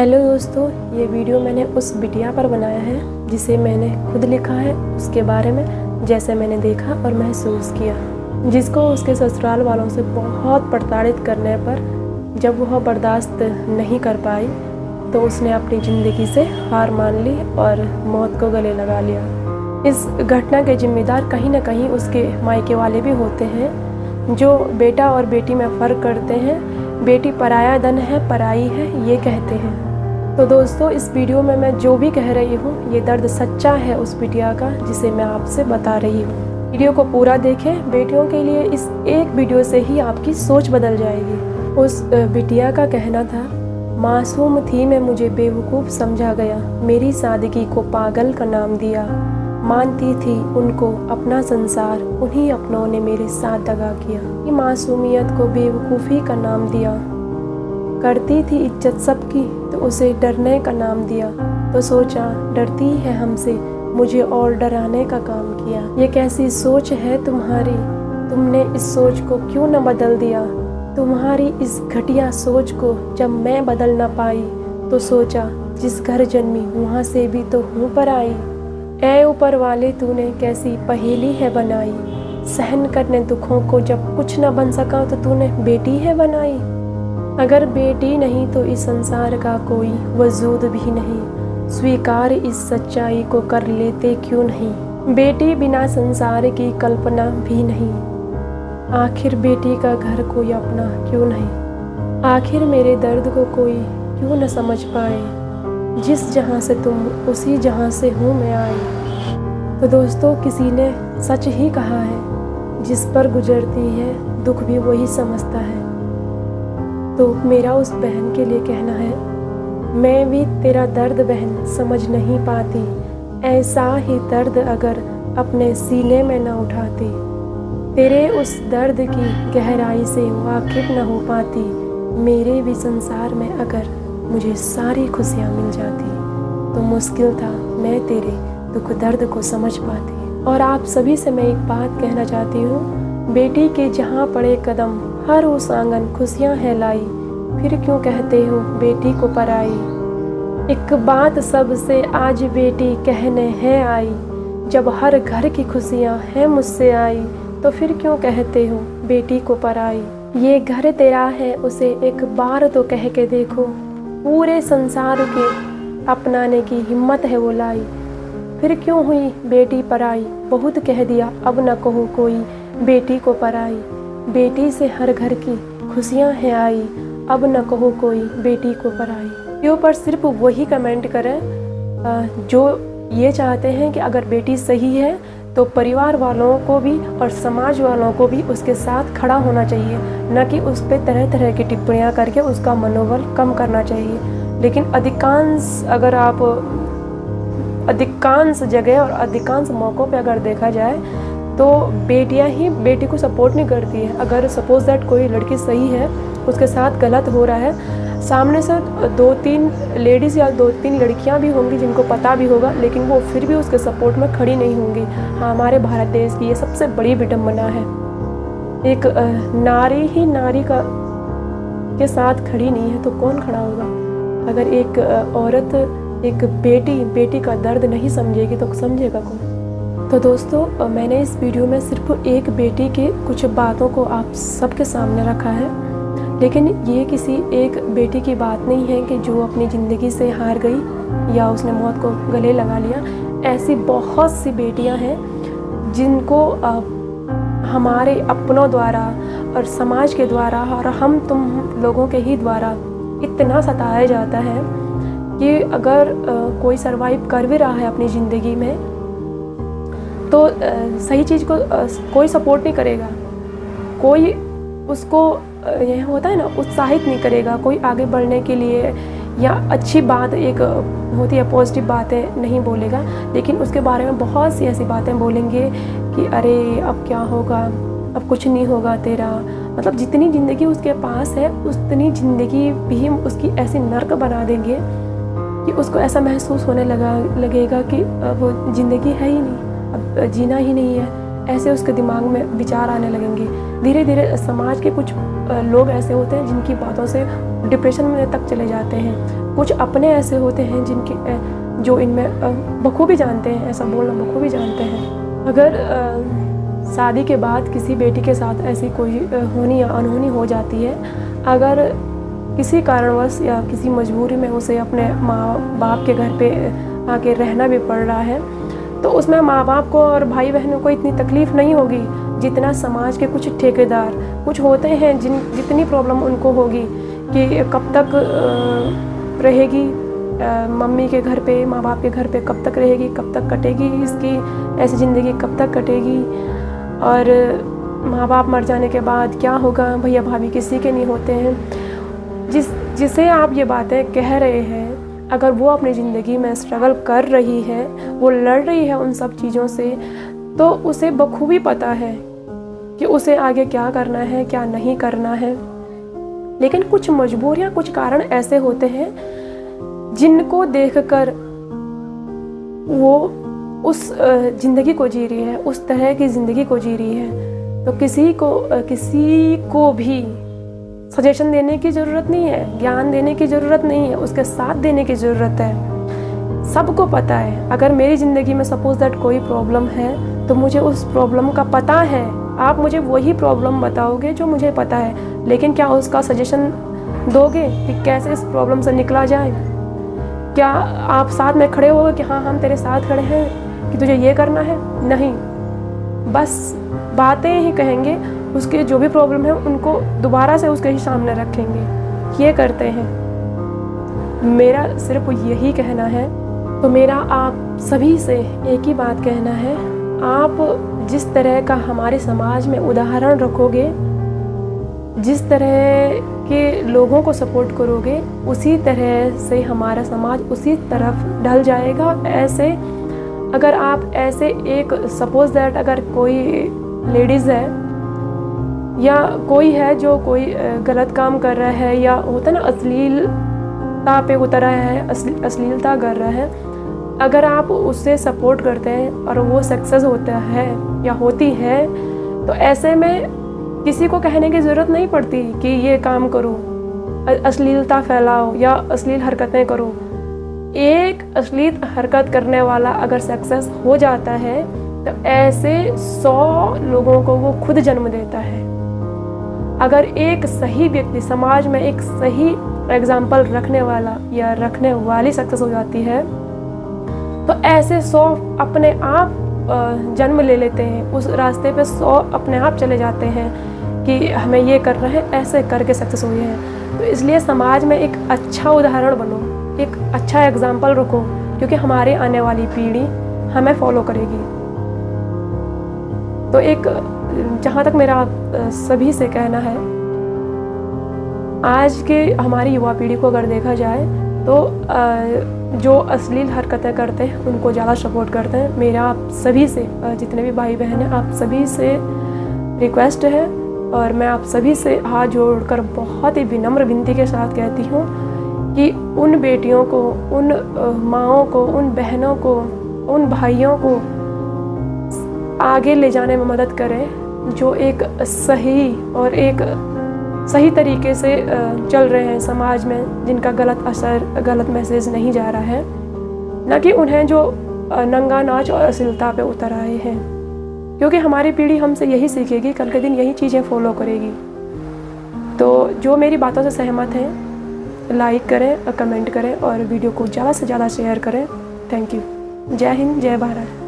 Hello दोस्तों, ये video मैंने उस बिटिया पर बनाया है जिसे मैंने खुद लिखा है, उसके बारे में जैसे मैंने देखा और महसूस किया, जिसको उसके ससुराल वालों से बहुत प्रताड़ित करने पर जब वह बर्दाश्त नहीं कर पाई तो उसने अपनी ज़िंदगी से हार मान ली और मौत को गले लगा लिया। इस घटना के जिम्मेदार कहीं ना कहीं उसके मायके वाले भी होते हैं, जो बेटा और बेटी में फ़र्क करते हैं। बेटी पराया धन है, पराई है, ये कहते हैं। तो दोस्तों, इस वीडियो में मैं जो भी कह रही हूँ ये दर्द सच्चा है उस बिटिया का, जिसे मैं आपसे बता रही हूँ। वीडियो को पूरा देखें, बेटियों के लिए इस एक वीडियो से ही आपकी सोच बदल जाएगी। उस बिटिया का कहना था, मासूम थी मैं, मुझे बेवकूफ़ समझा गया, मेरी सादगी को पागल का नाम दिया, मानती थी उनको अपना संसार, उन्हीं अपनों ने मेरे साथ दगा किया। ये मासूमियत को बेवकूफ़ी का नाम दिया, करती थी इज्जत सबकी तो उसे डरने का नाम दिया, तो सोचा डरती है हमसे, मुझे और डराने का काम किया। ये कैसी सोच है तुम्हारी, तुमने इस सोच को क्यों न बदल दिया, तुम्हारी इस घटिया सोच को जब मैं बदल न पाई तो सोचा जिस घर जन्मी वहाँ से भी तो हूँ पर आई। ऐ ऊपर वाले तूने कैसी पहेली है बनाई, सहन करने दुखों को जब कुछ न बन सका तो तूने बेटी है बनाई। अगर बेटी नहीं तो इस संसार का कोई वजूद भी नहीं, स्वीकार इस सच्चाई को कर लेते क्यों नहीं। बेटी बिना संसार की कल्पना भी नहीं, आखिर बेटी का घर कोई अपना क्यों नहीं। आखिर मेरे दर्द को कोई क्यों न समझ पाए, जिस जहाँ से तुम उसी जहाँ से हूँ मैं आई। तो दोस्तों, किसी ने सच ही कहा है, जिस पर गुजरती है दुख भी वही समझता है। तो मेरा उस बहन के लिए कहना है, मैं भी तेरा दर्द बहन समझ नहीं पाती, ऐसा ही दर्द अगर अपने सीने में न उठाती, तेरे उस दर्द की गहराई से वाकिफ न हो पाती, मेरे भी संसार में अगर मुझे सारी खुशियाँ मिल जाती तो मुश्किल था मैं तेरे दुख दर्द को समझ पाती। और आप सभी से मैं एक बात कहना चाहती हूँ, बेटी के जहाँ पड़े कदम हर उस आंगन खुशियाँ है लाई, फिर क्यों कहते हो बेटी को पराई। एक बात सबसे आज बेटी कहने है आई, जब हर घर की खुशियाँ हैं मुझसे आई, तो फिर क्यों कहते हो बेटी को पराई। ये घर तेरा है उसे एक बार तो कह के देखो, पूरे संसार के अपनाने की हिम्मत है वो लाई, फिर क्यों हुई बेटी पराई। बहुत कह दिया अब न कहो कोई बेटी को पराई, बेटी से हर घर की खुशियाँ हैं आई, अब न कहो कोई बेटी को पराई। वीडियो पर सिर्फ वही कमेंट करें जो ये चाहते हैं कि अगर बेटी सही है तो परिवार वालों को भी और समाज वालों को भी उसके साथ खड़ा होना चाहिए, न कि उस पर तरह तरह की टिप्पणियां करके उसका मनोबल कम करना चाहिए। लेकिन अगर आप अधिकांश जगह और अधिकांश मौक़ों पे अगर देखा जाए तो बेटियां ही बेटी को सपोर्ट नहीं करती है। अगर सपोज दैट कोई लड़की सही है, उसके साथ गलत हो रहा है, सामने से 2-3 लेडीज़ या 2-3 लड़कियां भी होंगी जिनको पता भी होगा, लेकिन वो फिर भी उसके सपोर्ट में खड़ी नहीं होंगी। हाँ, हमारे भारत देश की ये सबसे बड़ी विडम्बना है। एक नारी ही नारी के साथ खड़ी नहीं है तो कौन खड़ा होगा। अगर एक औरत एक बेटी का दर्द नहीं समझेगी तो समझेगा कौन। तो दोस्तों, मैंने इस वीडियो में सिर्फ एक बेटी के कुछ बातों को आप सबके सामने रखा है, लेकिन ये किसी एक बेटी की बात नहीं है कि जो अपनी ज़िंदगी से हार गई या उसने मौत को गले लगा लिया। ऐसी बहुत सी बेटियां हैं जिनको हमारे अपनों द्वारा और समाज के द्वारा और हम तुम लोगों के ही द्वारा इतना सताया जाता है कि अगर कोई सरवाइव कर भी रहा है अपनी ज़िंदगी में तो सही चीज़ को कोई सपोर्ट नहीं करेगा, कोई उसको यह होता है ना उत्साहित नहीं करेगा, कोई आगे बढ़ने के लिए या अच्छी बात एक होती है पॉजिटिव बातें नहीं बोलेगा, लेकिन उसके बारे में बहुत सी ऐसी बातें बोलेंगे कि अरे अब क्या होगा, अब कुछ नहीं होगा तेरा। मतलब जितनी ज़िंदगी उसके पास है उतनी ज़िंदगी भी उसकी ऐसी नर्क बना देंगे कि उसको ऐसा महसूस होने लगेगा कि अब ज़िंदगी है ही नहीं, अब जीना ही नहीं है। ऐसे उसके दिमाग में विचार आने लगेंगे। धीरे धीरे समाज के कुछ लोग ऐसे होते हैं जिनकी बातों से डिप्रेशन में तक चले जाते हैं। कुछ अपने ऐसे होते हैं जिनके जो इनमें बखूबी जानते हैं, ऐसा बोलना बखूबी जानते हैं। अगर शादी के बाद किसी बेटी के साथ ऐसी कोई होनी या अनहोनी हो जाती है, अगर किसी कारणवश या किसी मजबूरी में उसे अपने माँ बाप के घर पे आके रहना भी पड़ रहा है, तो उसमें माँ बाप को और भाई बहनों को इतनी तकलीफ़ नहीं होगी जितना समाज के कुछ ठेकेदार कुछ होते हैं जितनी प्रॉब्लम उनको होगी कि कब तक रहेगी मम्मी के घर पे, माँ बाप के घर पे कब तक रहेगी, कब तक कटेगी इसकी ऐसी ज़िंदगी, कब तक कटेगी, और माँ बाप मर जाने के बाद क्या होगा, भैया भाभी किसी के नहीं होते हैं। जिसे आप ये बातें कह रहे हैं, अगर वो अपनी ज़िंदगी में स्ट्रगल कर रही है, वो लड़ रही है उन सब चीज़ों से, तो उसे बखूबी पता है कि उसे आगे क्या करना है, क्या नहीं करना है। लेकिन कुछ मजबूरियाँ, कुछ कारण ऐसे होते हैं जिनको देखकर वो उस ज़िंदगी को जी रही है, उस तरह की ज़िंदगी को जी रही है। तो किसी को भी सजेशन देने की ज़रूरत नहीं है, ज्ञान देने की ज़रूरत नहीं है, उसके साथ देने की ज़रूरत है। सबको पता है, अगर मेरी ज़िंदगी में सपोज दैट कोई प्रॉब्लम है तो मुझे उस प्रॉब्लम का पता है। आप मुझे वही प्रॉब्लम बताओगे जो मुझे पता है, लेकिन क्या उसका सजेशन दोगे कि कैसे इस प्रॉब्लम से निकला जाए? क्या आप साथ में खड़े होगे कि हाँ हम तेरे साथ खड़े हैं कि तुझे ये करना है? नहीं, बस बातें ही कहेंगे, उसके जो भी प्रॉब्लम है उनको दोबारा से उसके ही सामने रखेंगे। ये करते हैं। मेरा सिर्फ यही कहना है। तो मेरा आप सभी से एक ही बात कहना है, आप जिस तरह का हमारे समाज में उदाहरण रखोगे, जिस तरह के लोगों को सपोर्ट करोगे, उसी तरह से हमारा समाज उसी तरफ ढल जाएगा। ऐसे अगर आप ऐसे एक सपोज दैट अगर कोई लेडीज़ है या कोई है जो कोई गलत काम कर रहा है या होता है ना अश्लीलता पे उतर रहा है, अश्लीलता कर रहा है, अगर आप उससे सपोर्ट करते हैं और वो सक्सेस होता है या होती है, तो ऐसे में किसी को कहने की ज़रूरत नहीं पड़ती कि ये काम करो, अश्लीलता फैलाओ या अश्लील हरकतें करो। एक अश्लील हरकत करने वाला अगर सक्सेस हो जाता है तो ऐसे 100 लोगों को वो खुद जन्म देता है। अगर एक सही व्यक्ति समाज में एक सही एग्जाम्पल रखने वाला या रखने वाली सक्सेस हो जाती है, तो ऐसे 100 अपने आप जन्म ले लेते हैं। उस रास्ते पे 100 अपने आप चले जाते हैं कि हमें ये करना है, ऐसे करके सक्सेस हुए हैं। तो इसलिए समाज में एक अच्छा उदाहरण बनो, एक अच्छा एग्जाम्पल रखो, क्योंकि हमारे आने वाली पीढ़ी हमें फॉलो करेगी। तो एक जहाँ तक मेरा सभी से कहना है, आज के हमारी युवा पीढ़ी को अगर देखा जाए तो जो अश्लील हरकतें करते हैं उनको ज़्यादा सपोर्ट करते हैं। मेरा आप सभी से, जितने भी भाई बहन हैं, आप सभी से रिक्वेस्ट है और मैं आप सभी से हाथ जोड़कर बहुत ही विनम्र विनती के साथ कहती हूँ कि उन बेटियों को, उन माँओं को, उन बहनों को, उन भाइयों को आगे ले जाने में मदद करें जो एक सही और एक सही तरीके से चल रहे हैं समाज में, जिनका गलत असर, गलत मैसेज नहीं जा रहा है, न कि उन्हें जो नंगा नाच और अश्लीलता पे उतर आए हैं। क्योंकि हमारी पीढ़ी हमसे यही सीखेगी, कल के दिन यही चीज़ें फॉलो करेगी। तो जो मेरी बातों से सहमत हैं, लाइक करें, कमेंट करें और वीडियो को ज़्यादा से ज़्यादा शेयर करें। Thank you. जय हिंद, जय भारत।